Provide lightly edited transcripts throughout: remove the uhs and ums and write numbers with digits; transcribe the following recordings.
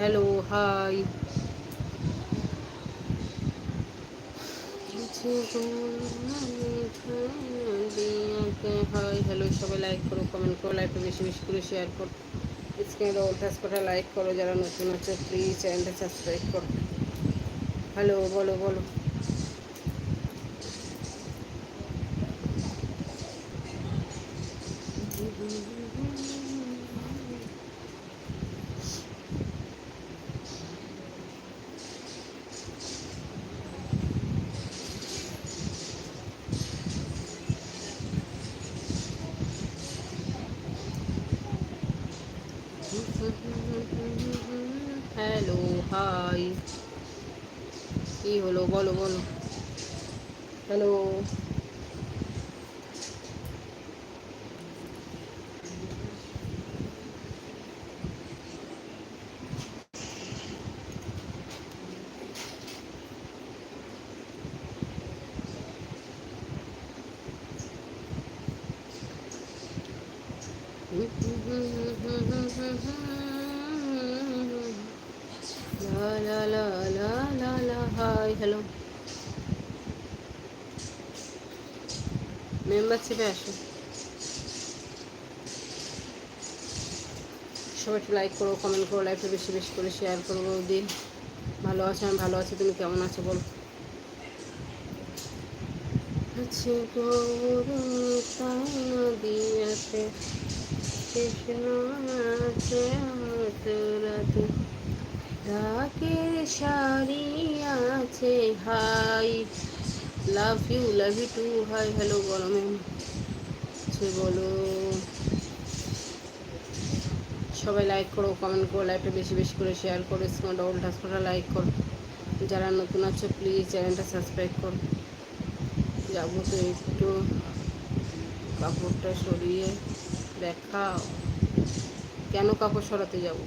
Hello, hi. Hi, hello, সবাই like করো, comment করো, লাইভটা বেশি বেশি করে শেয়ার করো। স্ক্রিনে অল টাচ করে লাইক করো, যারা নতুন আছে প্লিজ চ্যানেলটা সাবস্ক্রাইব করো। হ্যালো, বলো বলো। Hello, hi. কি হলো বলো বলো। হ্যালো। লা লা লা লা লা লা, হাই হ্যালো। মেম্বারশিপে আসো, সবাই একটু লাইক করো, কমেন্ট করো, লাইভটা বেশি বেশি করে শেয়ার করো। বৌদি ভালো আছো? আমি ভালো আছি, তুমি কেমন আছো বলো। আছে গৌরতাই নদিয়াতে, কৃষ্ণ আছে মথুরাতে, ঢাকের শাড়ি আছে। Hi, love you too. Hi hello, গরমে আছে বলো। সবাই লাইক করো, কমেন্ট করো, লাইভটা বেশি বেশি করে শেয়ার করো, স্ক্রিনে ডবল টাচ করে লাইক করো। যারা নতুন আছো প্লিজ চ্যানেলটা সাবস্ক্রাইব করো। যাবো তো একটু, কাপড়টা সরিয়ে দেখাও। কেন কাপড় সরাতে যাব?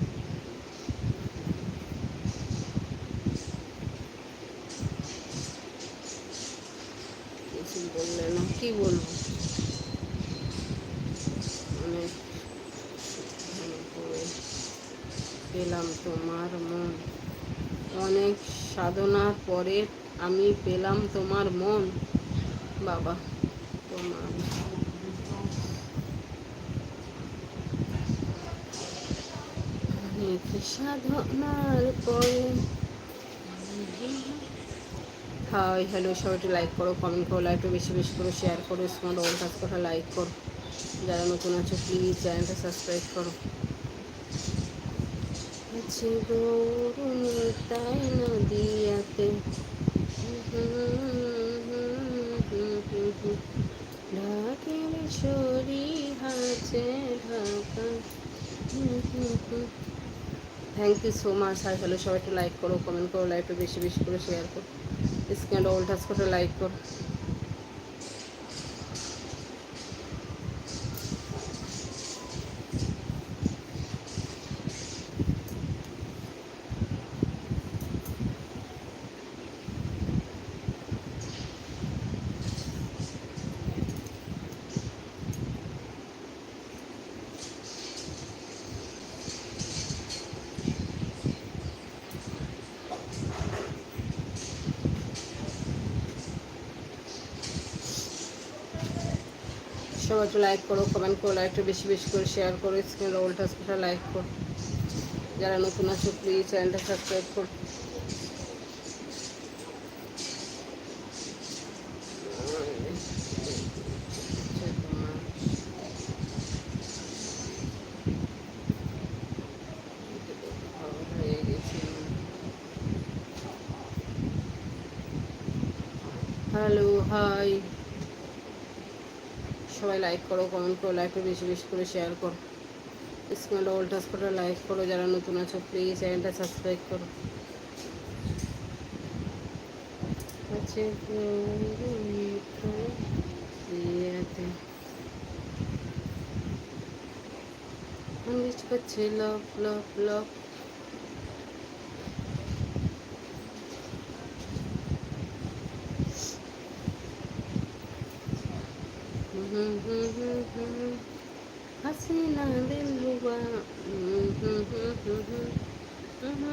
কিছু বললে না, কি বলবো। অনেক করে পেলাম তোমার মন, অনেক সাধনার পরে আমি পেলাম তোমার মন। বাবা, তোমার অনেক সাধনার পরে। হাই হ্যালো, সবাই একটু লাইক করো, কমেন্ট করো, লাইকটা বেশি বেশি করে শেয়ার করো, স্মার্ট অল কাজ করে লাইক করো। যারা নতুন আছো প্লিজ চ্যানেলটা সাবস্ক্রাইব করো। আছে গৌরতাই নদিয়াতে, ঢাকের শরী আছে Dhaka. Thank you so much. Hi hello, সবাই একটু লাইক করো, কমেন্ট করো, লাইকটা বেশি বেশি করে শেয়ার করো, স্ক্রিনে অল টাচ করে লাইক করো। সবাই একটু লাইক করো, কমেন্ট করো, লাইকটা বেশি বেশি করে শেয়ার করো, স্ক্রিনে অল টাচ করে লাইক করো। যারা নতুন আছো প্লিজ চ্যানেলটা সাবস্ক্রাইব করো। হয়ে গেছে। Hello, hi. সবাই লাইক করো, কমেন্ট করো, লাইকটা বেশি বেশি করে শেয়ার করো, স্ক্রিনে অল টাচ করে লাইক করো। যারা নতুন আছো প্লিজ চ্যানেলটা সাবস্ক্রাইব করো। আছে ইয়েতে ইংলিশ করছে লভ লভ লভ। হাসিনা দিল রুবা। হুম।